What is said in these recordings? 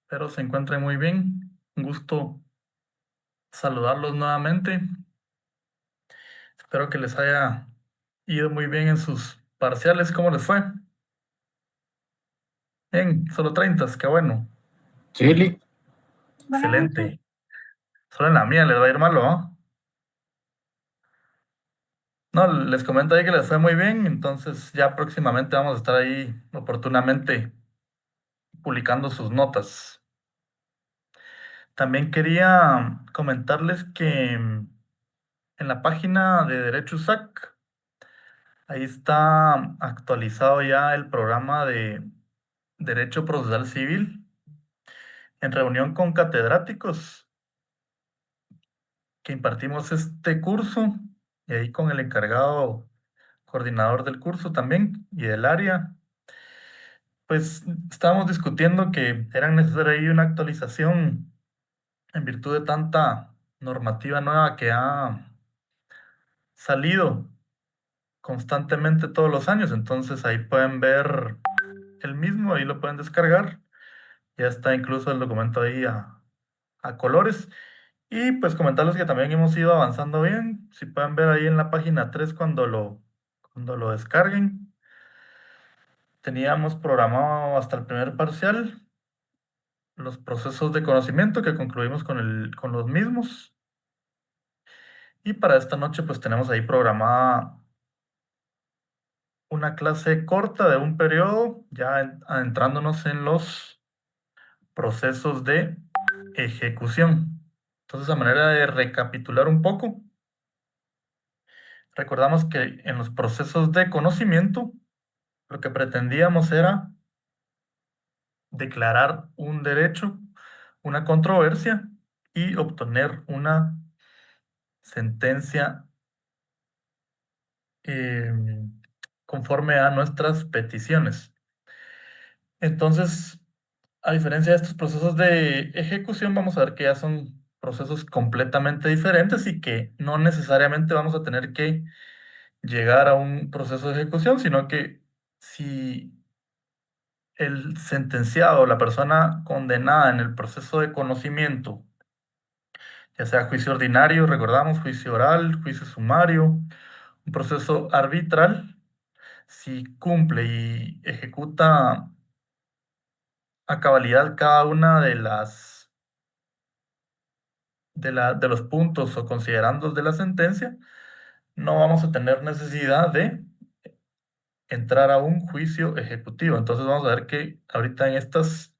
Espero se encuentren muy bien. Un gusto saludarlos nuevamente. Espero que les haya ido muy bien en sus parciales. ¿Cómo les fue? Bien, solo 30, qué bueno. Sí, Lick. Buenas noches. Excelente. Solo en la mía les va a ir malo, ¿no? No, les comento ahí que les fue muy bien, entonces ya próximamente vamos a estar ahí oportunamente publicando sus notas. También quería comentarles que en la página de Derecho USAC, ahí está actualizado ya el programa de Derecho Procesal Civil en reunión con catedráticos que impartimos este curso y ahí con el encargado coordinador del curso también y del área. Pues estábamos discutiendo que era necesaria ahí una actualización en virtud de tanta normativa nueva que ha salido constantemente todos los años. Entonces ahí pueden ver el mismo, ahí lo pueden descargar. Ya está incluso el documento ahí a colores. Y pues comentarles que también hemos ido avanzando bien. Si pueden ver ahí en la página 3 cuando lo descarguen. Teníamos programado hasta el primer parcial los procesos de conocimiento que concluimos con los mismos. Y para esta noche pues tenemos ahí programada una clase corta de un periodo, ya adentrándonos en los procesos de ejecución. Entonces, a manera de recapitular un poco, recordamos que en los procesos de conocimiento, lo que pretendíamos era declarar un derecho, una controversia y obtener una sentencia eh, conforme a nuestras peticiones. Entonces, a diferencia de estos procesos de ejecución, vamos a ver que ya son procesos completamente diferentes y que no necesariamente vamos a tener que llegar a un proceso de ejecución, sino que si el sentenciado, la persona condenada en el proceso de conocimiento, ya sea juicio ordinario, recordamos, juicio oral, juicio sumario, un proceso arbitral, si cumple y ejecuta a cabalidad cada una de los puntos o considerandos de la sentencia, no vamos a tener necesidad de entrar a un juicio ejecutivo. Entonces vamos a ver que ahorita en estas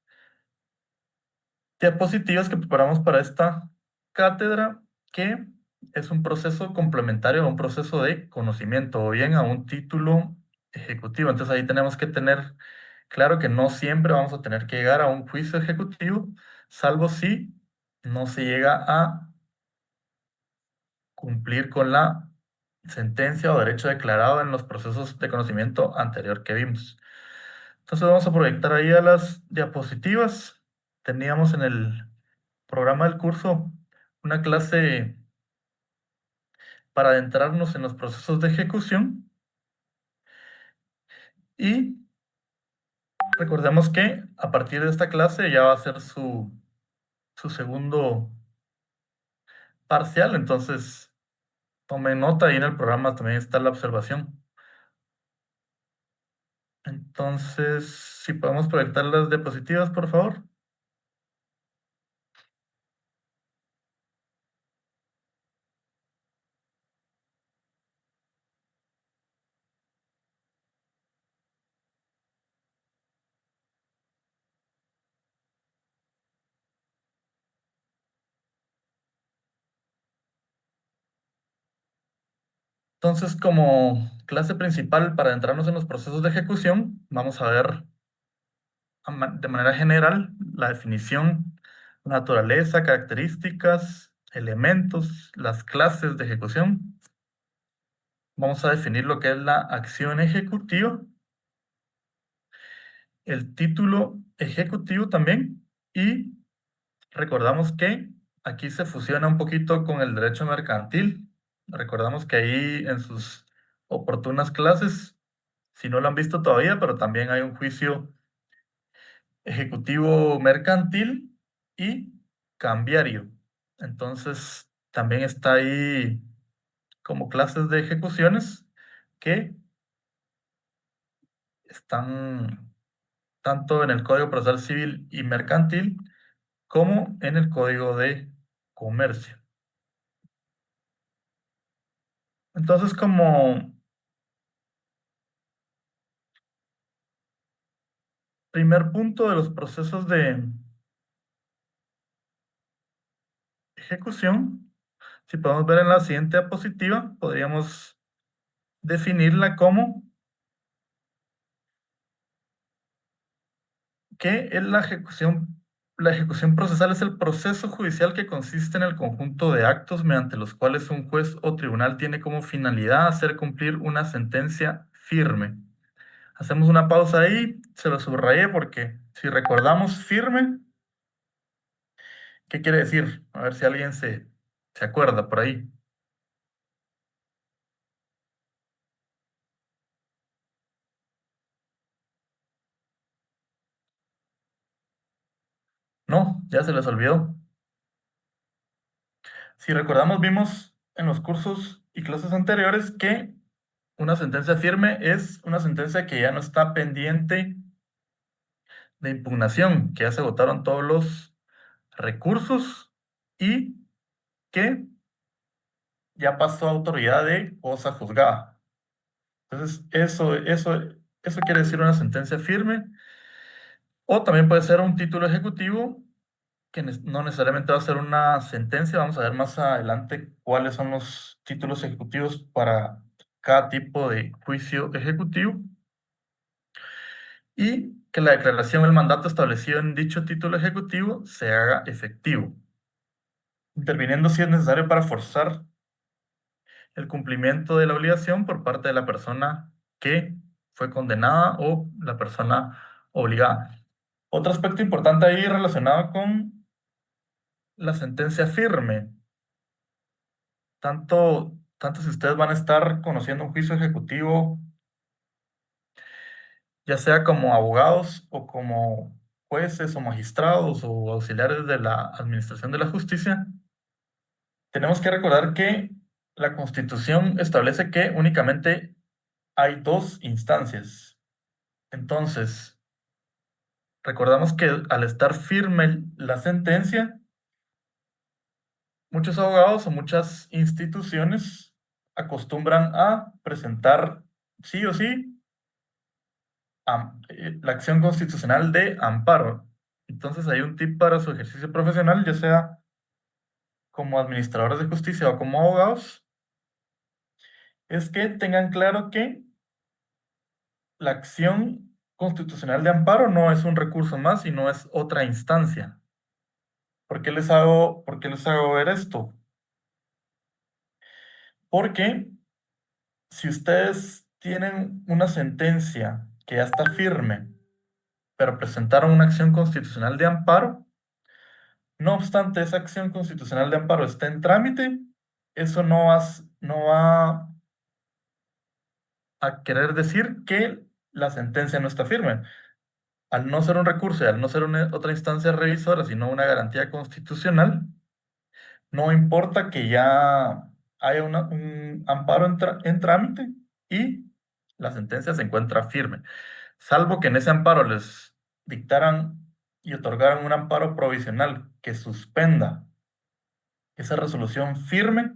diapositivas que preparamos para esta cátedra, que es un proceso complementario a un proceso de conocimiento o bien a un título ejecutivo. Entonces ahí tenemos que tener claro que no siempre vamos a tener que llegar a un juicio ejecutivo, salvo si no se llega a cumplir con la sentencia o derecho declarado en los procesos de conocimiento anterior que vimos. Entonces vamos a proyectar ahí a las diapositivas. Teníamos en el programa del curso una clase para adentrarnos en los procesos de ejecución y recordemos que a partir de esta clase ya va a ser su segundo parcial, entonces tomen nota, ahí en el programa también está la observación. Entonces, si podemos proyectar las diapositivas, por favor. Entonces, como clase principal para adentrarnos en los procesos de ejecución, vamos a ver de manera general la definición, naturaleza, características, elementos, las clases de ejecución. Vamos a definir lo que es la acción ejecutiva, el título ejecutivo también, y recordamos que aquí se fusiona un poquito con el derecho mercantil. Recordamos que ahí en sus oportunas clases, si no lo han visto todavía, pero también hay un juicio ejecutivo mercantil y cambiario. Entonces, también está ahí como clases de ejecuciones que están tanto en el Código Procesal Civil y Mercantil como en el Código de Comercio. Entonces, como primer punto de los procesos de ejecución, si podemos ver en la siguiente diapositiva, podríamos definirla como que es la ejecución. La ejecución procesal es el proceso judicial que consiste en el conjunto de actos mediante los cuales un juez o tribunal tiene como finalidad hacer cumplir una sentencia firme. Hacemos una pausa ahí, se lo subrayé porque si recordamos firme, ¿qué quiere decir? A ver si alguien se acuerda por ahí. No, ya se les olvidó. Si recordamos, vimos en los cursos y clases anteriores que una sentencia firme es una sentencia que ya no está pendiente de impugnación, que ya se votaron todos los recursos y que ya pasó a autoridad de cosa juzgada. Entonces, eso quiere decir una sentencia firme, o también puede ser un título ejecutivo que no necesariamente va a ser una sentencia. Vamos a ver más adelante cuáles son los títulos ejecutivos para cada tipo de juicio ejecutivo. Y que la declaración del mandato establecido en dicho título ejecutivo se haga efectivo, interviniendo si es necesario para forzar el cumplimiento de la obligación por parte de la persona que fue condenada o la persona obligada. Otro aspecto importante ahí relacionado con la sentencia firme. Tanto si ustedes van a estar conociendo un juicio ejecutivo, ya sea como abogados o como jueces o magistrados o auxiliares de la administración de la justicia, tenemos que recordar que la Constitución establece que únicamente hay dos instancias. Entonces, recordamos que al estar firme la sentencia, muchos abogados o muchas instituciones acostumbran a presentar sí o sí la acción constitucional de amparo. Entonces hay un tip para su ejercicio profesional, ya sea como administradores de justicia o como abogados, es que tengan claro que la acción constitucional de amparo no es un recurso más, sino es otra instancia. ¿Por qué les hago ver esto? Porque si ustedes tienen una sentencia que ya está firme, pero presentaron una acción constitucional de amparo, no obstante esa acción constitucional de amparo está en trámite, eso no va a querer decir que la sentencia no está firme. Al no ser un recurso y al no ser otra instancia revisora, sino una garantía constitucional, no importa que ya haya un amparo en trámite y la sentencia se encuentra firme, salvo que en ese amparo les dictaran y otorgaran un amparo provisional que suspenda esa resolución firme.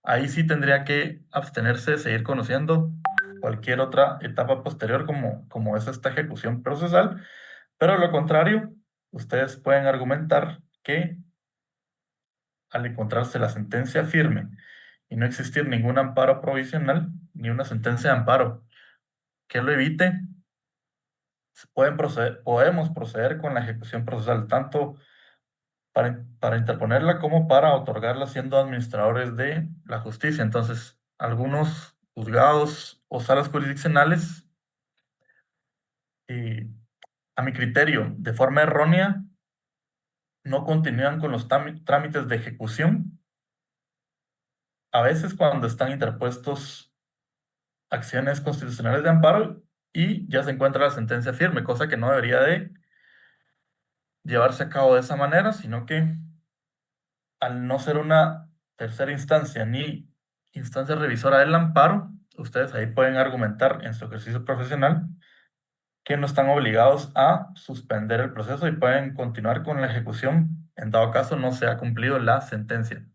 Ahí sí tendría que abstenerse de seguir conociendo cualquier otra etapa posterior como es esta ejecución procesal, pero lo contrario, ustedes pueden argumentar que al encontrarse la sentencia firme y no existir ningún amparo provisional ni una sentencia de amparo que lo evite, podemos proceder con la ejecución procesal, tanto para interponerla como para otorgarla siendo administradores de la justicia. Entonces, algunos juzgados o salas jurisdiccionales, eh, a mi criterio, de forma errónea, no continúan con los trámites de ejecución, a veces cuando están interpuestos acciones constitucionales de amparo y ya se encuentra la sentencia firme, cosa que no debería de llevarse a cabo de esa manera, sino que al no ser una tercera instancia ni instancia revisora del amparo, ustedes ahí pueden argumentar en su ejercicio profesional que no están obligados a suspender el proceso y pueden continuar con la ejecución en dado caso no se ha cumplido la sentencia.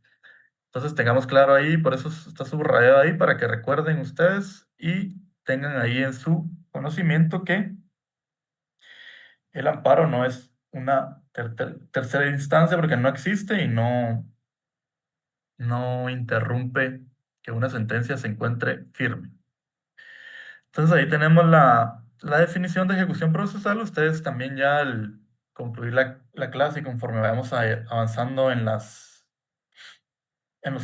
Entonces tengamos claro ahí, por eso está subrayado ahí para que recuerden ustedes y tengan ahí en su conocimiento que el amparo no es una tercera instancia porque no existe y no interrumpe que una sentencia se encuentre firme. Entonces ahí tenemos la definición de ejecución procesal. Ustedes también ya al concluir la clase y conforme vayamos avanzando en los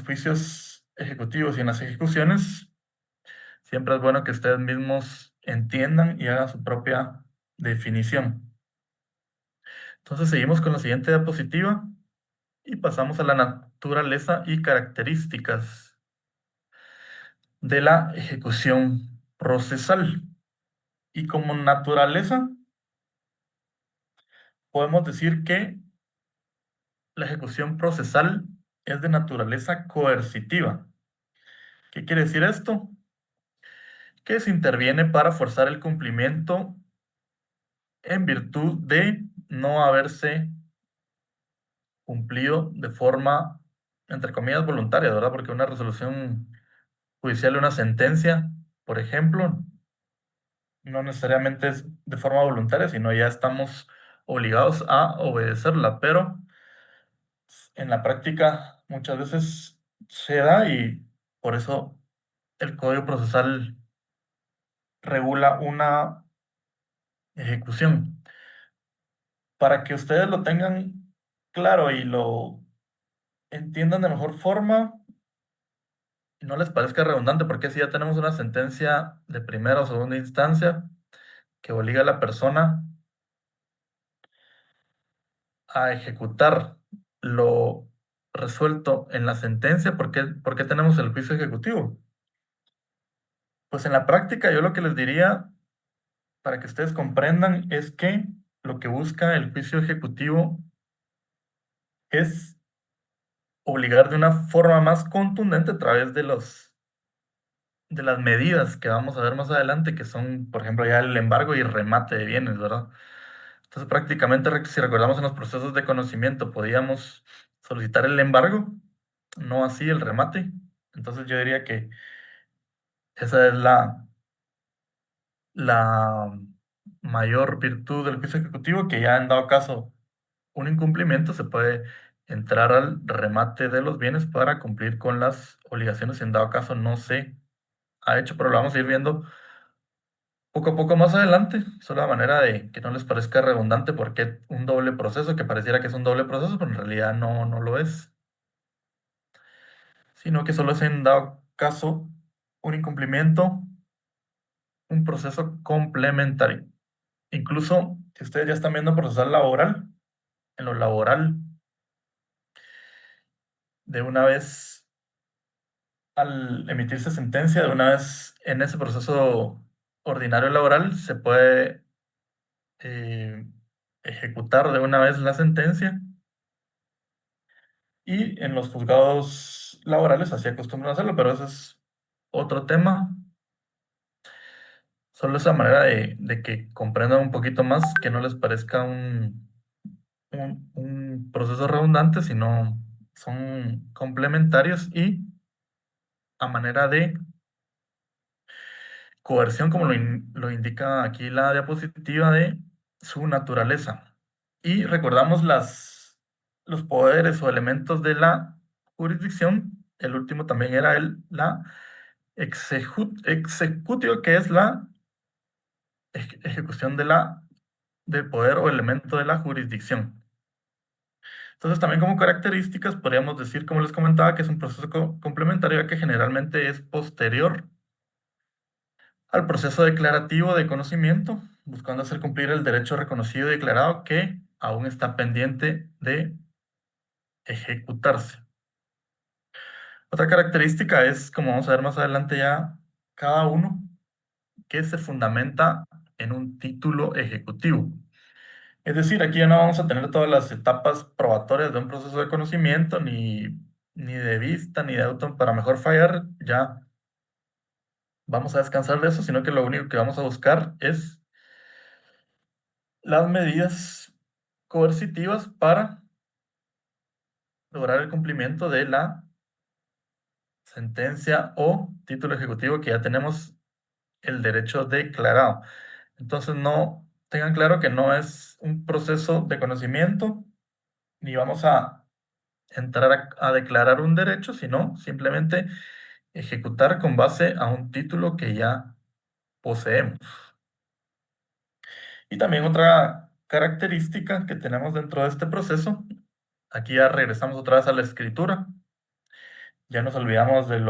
juicios ejecutivos y en las ejecuciones, siempre es bueno que ustedes mismos entiendan y hagan su propia definición. Entonces seguimos con la siguiente diapositiva y pasamos a la naturaleza y características de la ejecución procesal. Y como naturaleza, podemos decir que la ejecución procesal es de naturaleza coercitiva. ¿Qué quiere decir esto? Que se interviene para forzar el cumplimiento en virtud de no haberse cumplido de forma, entre comillas, voluntaria, ¿verdad? Porque una resolución judicial, una sentencia, por ejemplo, no necesariamente es de forma voluntaria, sino ya estamos obligados a obedecerla, pero en la práctica muchas veces se da y por eso el Código Procesal regula una ejecución. Para que ustedes lo tengan claro y lo entiendan de mejor forma, y no les parezca redundante, porque si ya tenemos una sentencia de primera o segunda instancia que obliga a la persona a ejecutar lo resuelto en la sentencia, por qué tenemos el juicio ejecutivo? Pues en la práctica yo lo que les diría, para que ustedes comprendan, es que lo que busca el juicio ejecutivo es obligar de una forma más contundente a través de las medidas que vamos a ver más adelante, que son, por ejemplo, ya el embargo y remate de bienes, ¿verdad? Entonces, prácticamente, si recordamos en los procesos de conocimiento, podíamos solicitar el embargo, no así el remate. Entonces, yo diría que esa es la mayor virtud del juicio ejecutivo, que ya en dado caso un incumplimiento se puede entrar al remate de los bienes para cumplir con las obligaciones, en dado caso no se ha hecho, pero lo vamos a ir viendo poco a poco más adelante, solo la manera de que no les parezca redundante porque un doble proceso, que pareciera que es un doble proceso, pero en realidad no lo es, sino que solo es en dado caso un incumplimiento, un proceso complementario. Incluso si ustedes ya están viendo procesal laboral, en lo laboral, de una vez al emitirse sentencia, de una vez en ese proceso ordinario laboral, se puede eh, ejecutar de una vez la sentencia. Y en los juzgados laborales así acostumbran hacerlo, pero ese es otro tema. Solo esa manera de que comprendan un poquito más, que no les parezca un proceso redundante, sino son complementarios y a manera de coerción, como lo indica aquí la diapositiva de su naturaleza. Y recordamos los poderes o elementos de la jurisdicción. El último también era la executio, que es la ejecución del poder o elemento de la jurisdicción. Entonces, también como características, podríamos decir, como les comentaba, que es un proceso complementario que generalmente es posterior al proceso declarativo de conocimiento, buscando hacer cumplir el derecho reconocido y declarado que aún está pendiente de ejecutarse. Otra característica es, como vamos a ver más adelante ya, cada uno que se fundamenta en un título ejecutivo. Es decir, aquí ya no vamos a tener todas las etapas probatorias de un proceso de conocimiento, ni de vista, ni de auto para mejor fallar. Ya vamos a descansar de eso, sino que lo único que vamos a buscar es las medidas coercitivas para lograr el cumplimiento de la sentencia o título ejecutivo que ya tenemos el derecho declarado. Entonces, no tengan claro que no es un proceso de conocimiento, ni vamos a entrar a declarar un derecho, sino simplemente ejecutar con base a un título que ya poseemos. Y también otra característica que tenemos dentro de este proceso, aquí ya regresamos otra vez a la escritura, ya nos olvidamos de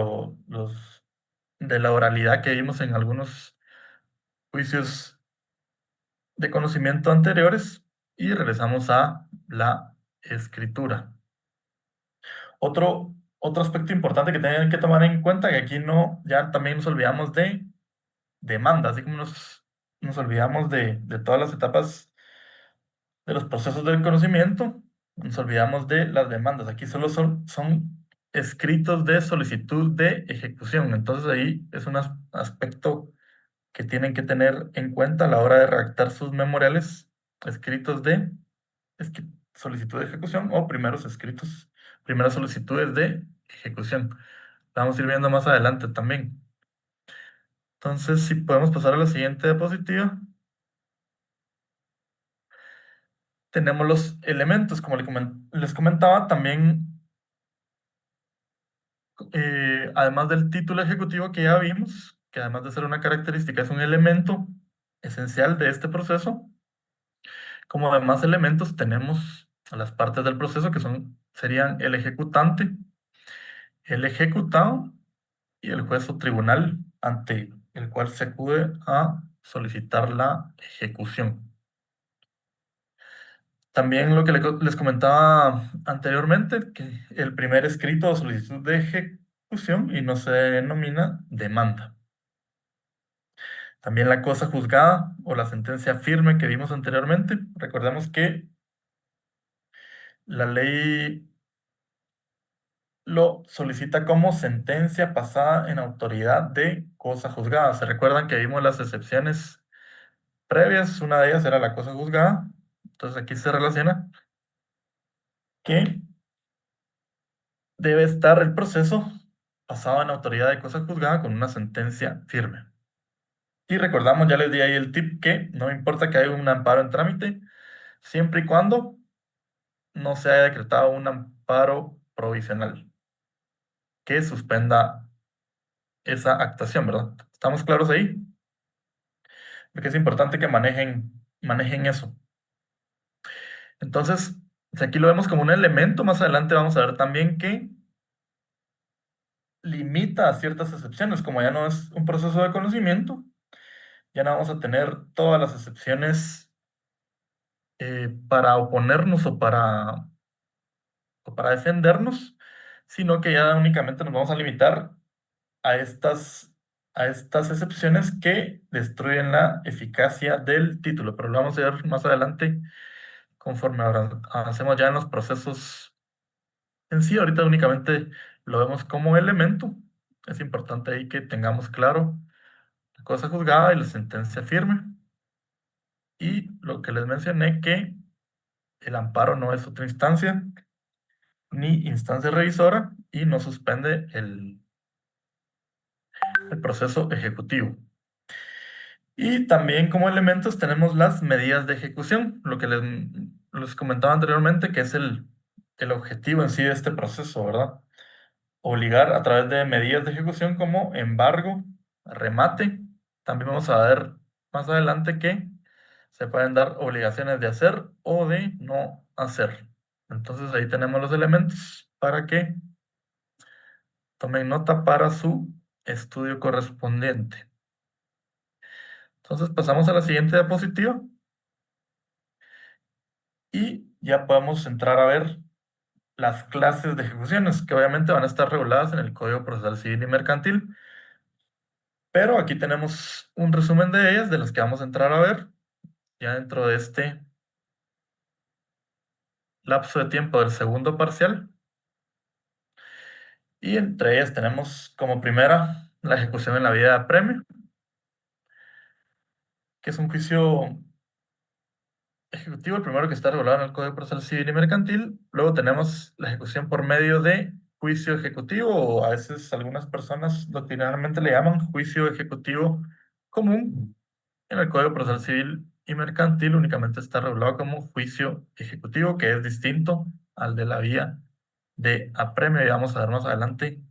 la oralidad que vimos en algunos juicios de conocimiento anteriores y regresamos a la escritura. Otro aspecto importante que tienen que tomar en cuenta, que aquí no, ya también nos olvidamos de demanda, así como nos olvidamos de todas las etapas de los procesos del conocimiento, nos olvidamos de las demandas. Aquí solo son escritos de solicitud de ejecución. Entonces ahí es un aspecto que tienen que tener en cuenta a la hora de redactar sus memoriales, escritos de solicitud de ejecución o primeras solicitudes de ejecución. Vamos a ir viendo más adelante también. Entonces, si podemos pasar a la siguiente diapositiva, tenemos los elementos, como les comentaba, también, además del título ejecutivo que ya vimos, que además de ser una característica, es un elemento esencial de este proceso. Como además elementos tenemos las partes del proceso que serían el ejecutante, el ejecutado y el juez o tribunal ante el cual se acude a solicitar la ejecución. También lo que les comentaba anteriormente, que el primer escrito o solicitud de ejecución y no se denomina demanda. También la cosa juzgada o la sentencia firme que vimos anteriormente. Recordemos que la ley lo solicita como sentencia pasada en autoridad de cosa juzgada. ¿Se recuerdan que vimos las excepciones previas? Una de ellas era la cosa juzgada. Entonces aquí se relaciona que debe estar el proceso pasado en autoridad de cosa juzgada con una sentencia firme. Y recordamos, ya les di ahí el tip que no importa que haya un amparo en trámite, siempre y cuando no se haya decretado un amparo provisional que suspenda esa actuación, ¿verdad? ¿Estamos claros ahí? Porque es importante que manejen eso. Entonces, si aquí lo vemos como un elemento, más adelante vamos a ver también que limita a ciertas excepciones, como ya no es un proceso de conocimiento, ya no vamos a tener todas las excepciones para oponernos o para defendernos, sino que ya únicamente nos vamos a limitar a estas excepciones que destruyen la eficacia del título, pero lo vamos a ver más adelante conforme avancemos ya en los procesos en sí. Ahorita únicamente lo vemos como elemento. Es importante ahí que tengamos claro la cosa juzgada y la sentencia firme. Y lo que les mencioné, que el amparo no es otra instancia ni instancia revisora y no suspende el proceso ejecutivo. Y también como elementos tenemos las medidas de ejecución, lo que les comentaba anteriormente, que es el objetivo en sí de este proceso, ¿verdad? Obligar a través de medidas de ejecución como embargo, remate. También vamos a ver más adelante que se pueden dar obligaciones de hacer o de no hacer. Entonces ahí tenemos los elementos para que tomen nota para su estudio correspondiente. Entonces pasamos a la siguiente diapositiva y ya podemos entrar a ver las clases de ejecuciones, que obviamente van a estar reguladas en el Código Procesal Civil y Mercantil. Pero aquí tenemos un resumen de ellas, de las que vamos a entrar a ver ya dentro de este lapso de tiempo del segundo parcial. Y entre ellas tenemos como primera la ejecución en la vía de apremio, que es un juicio ejecutivo, el primero que está regulado en el Código Procesal Civil y Mercantil. Luego tenemos la ejecución por medio de juicio ejecutivo, o a veces algunas personas doctrinalmente le llaman juicio ejecutivo común. En el Código Procesal Civil y Mercantil únicamente está regulado como juicio ejecutivo, que es distinto al de la vía de apremio. Y vamos a ver más adelante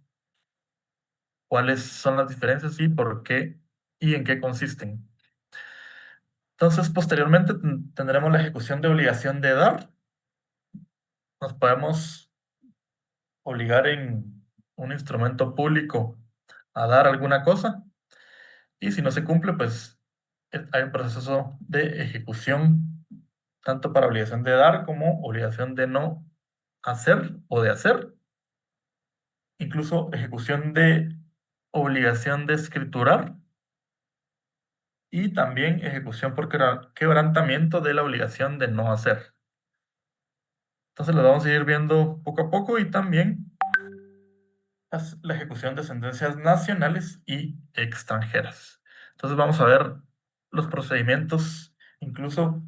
cuáles son las diferencias y por qué y en qué consisten. Entonces, posteriormente tendremos la ejecución de obligación de dar. Nos podemos obligar en un instrumento público a dar alguna cosa, y si no se cumple, pues hay un proceso de ejecución tanto para obligación de dar como obligación de no hacer o de hacer, incluso ejecución de obligación de escriturar, y también ejecución por quebrantamiento de la obligación de no hacer. Entonces lo vamos a ir viendo poco a poco, y también la ejecución de sentencias nacionales y extranjeras. Entonces vamos a ver los procedimientos incluso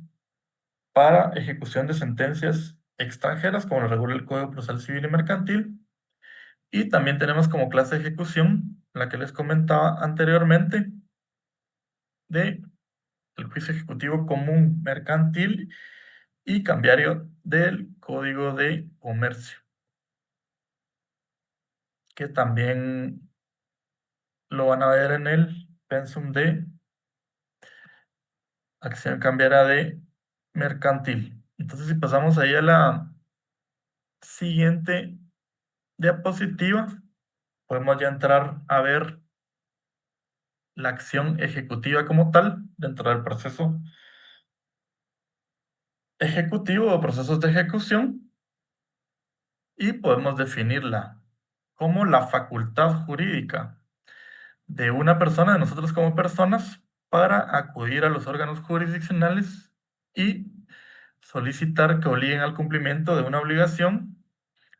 para ejecución de sentencias extranjeras, como lo regula el Código Procesal Civil y Mercantil. Y también tenemos como clase de ejecución, la que les comentaba anteriormente, de el juicio ejecutivo común mercantil y cambiario del Código de Comercio, que también lo van a ver en el pensum de acción cambiaria de mercantil. Entonces, si pasamos ahí a la siguiente diapositiva, podemos ya entrar a ver la acción ejecutiva como tal dentro del proceso ejecutivo o procesos de ejecución, y podemos definirla como la facultad jurídica de una persona, de nosotros como personas, para acudir a los órganos jurisdiccionales y solicitar que obliguen al cumplimiento de una obligación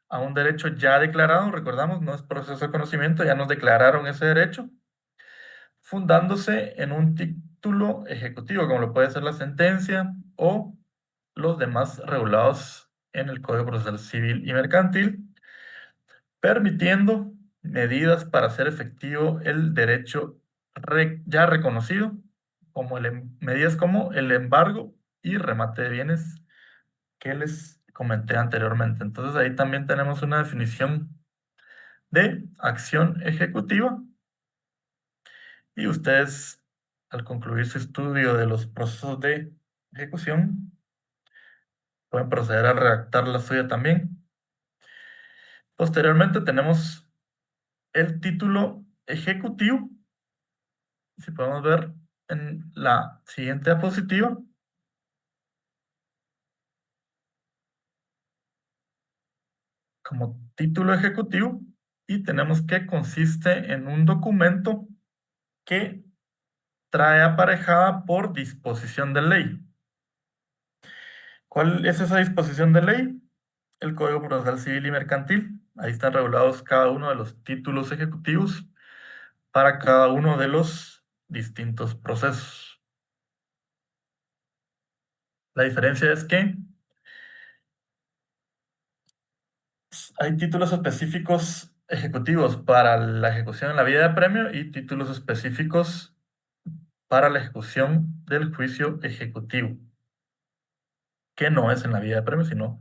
a un derecho ya declarado. Recordamos, no es proceso de conocimiento, ya nos declararon ese derecho, fundándose en un título ejecutivo, como lo puede ser la sentencia o los demás regulados en el Código Procesal Civil y Mercantil, permitiendo medidas para hacer efectivo el derecho ya reconocido, como medidas como el embargo y remate de bienes que les comenté anteriormente. Entonces ahí también tenemos una definición de acción ejecutiva, y ustedes, al concluir su estudio de los procesos de ejecución, pueden proceder a redactar la suya también. Posteriormente tenemos el título ejecutivo. Si podemos ver en la siguiente diapositiva, como título ejecutivo, y tenemos que consiste en un documento que trae aparejada por disposición de ley. ¿Cuál es esa disposición de ley? El Código Procesal Civil y Mercantil. Ahí están regulados cada uno de los títulos ejecutivos para cada uno de los distintos procesos. La diferencia es que hay títulos específicos ejecutivos para la ejecución en la vía de apremio y títulos específicos para la ejecución del juicio ejecutivo, que no es en la vía de apremio, sino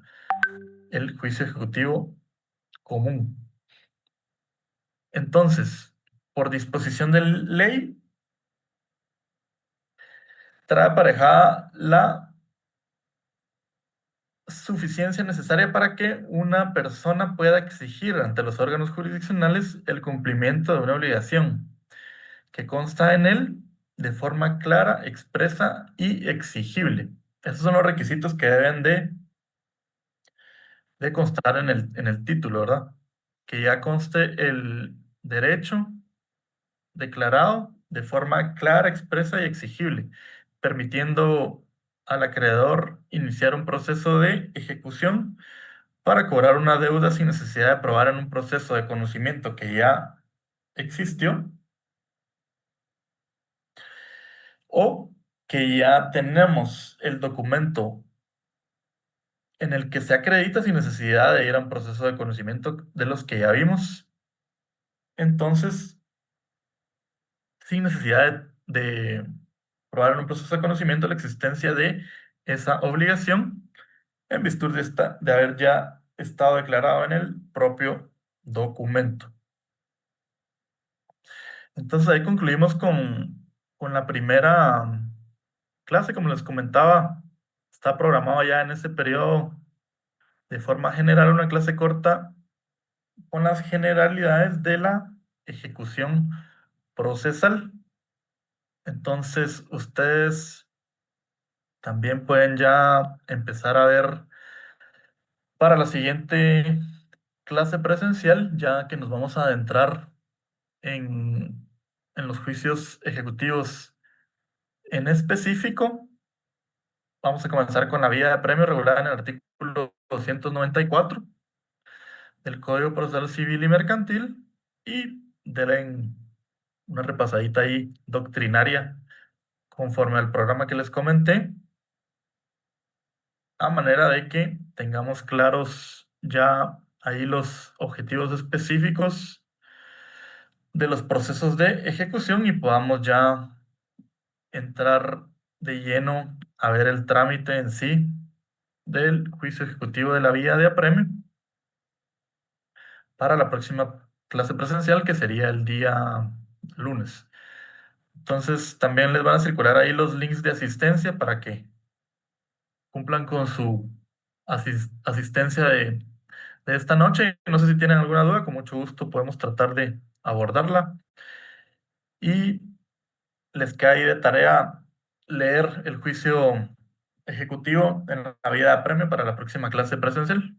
el juicio ejecutivo común. Entonces, por disposición de ley, trae aparejada la suficiencia necesaria para que una persona pueda exigir ante los órganos jurisdiccionales el cumplimiento de una obligación que consta en él de forma clara, expresa y exigible. Esos son los requisitos que deben de constar en el título, ¿verdad? Que ya conste el derecho declarado de forma clara, expresa y exigible, permitiendo al acreedor iniciar un proceso de ejecución para cobrar una deuda sin necesidad de probar en un proceso de conocimiento que ya existió, o que ya tenemos el documento en el que se acredita sin necesidad de ir a un proceso de conocimiento de los que ya vimos. Entonces, sin necesidad de probar en un proceso de conocimiento la existencia de esa obligación, en virtud de haber ya estado declarado en el propio documento. Entonces ahí concluimos con la primera clase. Como les comentaba, está programado ya en ese periodo de forma general una clase corta con las generalidades de la ejecución procesal. Entonces ustedes también pueden ya empezar a ver para la siguiente clase presencial, ya que nos vamos a adentrar en los juicios ejecutivos en específico. Vamos a comenzar con la vía de apremio regulada en el artículo 294 del Código Procesal Civil y Mercantil, y den una repasadita ahí doctrinaria conforme al programa que les comenté, a manera de que tengamos claros ya ahí los objetivos específicos de los procesos de ejecución y podamos ya entrar de lleno a ver el trámite en sí del juicio ejecutivo de la vía de apremio para la próxima clase presencial, que sería el día lunes. Entonces también les van a circular ahí los links de asistencia para que cumplan con su asistencia de esta noche. No sé si tienen alguna duda, con mucho gusto podemos tratar de abordarla. Y les queda ahí de tarea leer el juicio ejecutivo en la vía de apremio para la próxima clase presencial.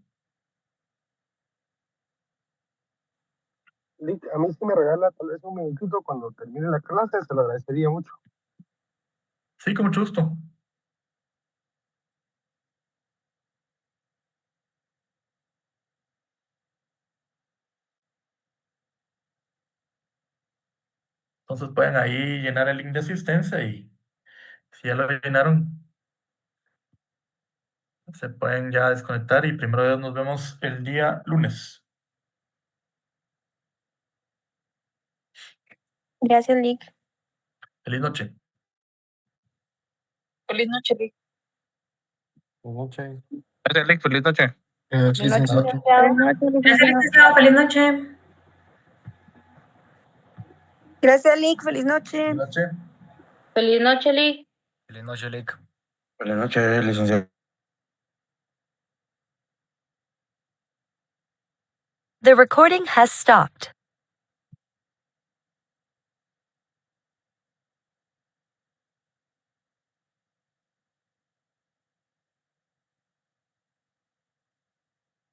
Lick, a mí si me regala tal vez un minutito cuando termine la clase, se lo agradecería mucho. Sí, con mucho gusto. Entonces pueden ahí llenar el link de asistencia y si ya lo llenaron, se pueden ya desconectar y primero Dios nos vemos el día lunes. Gracias, Lick. Feliz noche. Feliz noche, Lick. Buenas noches. Gracias, Lick. Feliz noche. Feliz noche, licenciado. licenciado. Feliz noche. Gracias, Lick. Feliz noche. Feliz noche. Feliz noche, Lick. Feliz noche, Lick. Buenas noches, licenciado. The recording has stopped.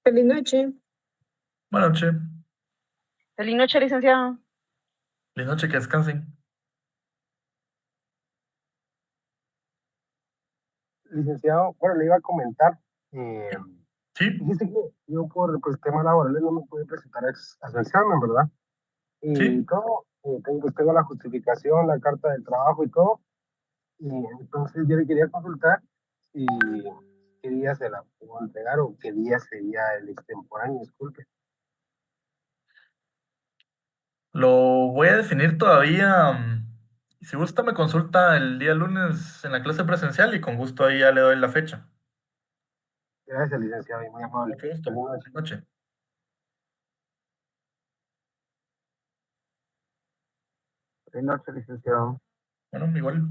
Feliz noche. Buenas noches. Feliz noche, licenciado. Feliz noche, que descansen. Licenciado, bueno, le iba a comentar, Sí, dijiste que yo por pues, temas laborales no me pude presentar a su examen, ¿verdad? Y sí. todo, tengo la justificación, la carta del trabajo y todo, y entonces yo le quería consultar si qué día se la puedo entregar o qué día sería el extemporáneo, disculpe. Lo voy a definir todavía. Si gusta, me consulta el día lunes en la clase presencial y con gusto ahí ya le doy la fecha. Gracias, licenciado, y muy amable. Mucho gusto. Buenas noches. Buenas noches. Buenas noches, licenciado. Bueno, igual.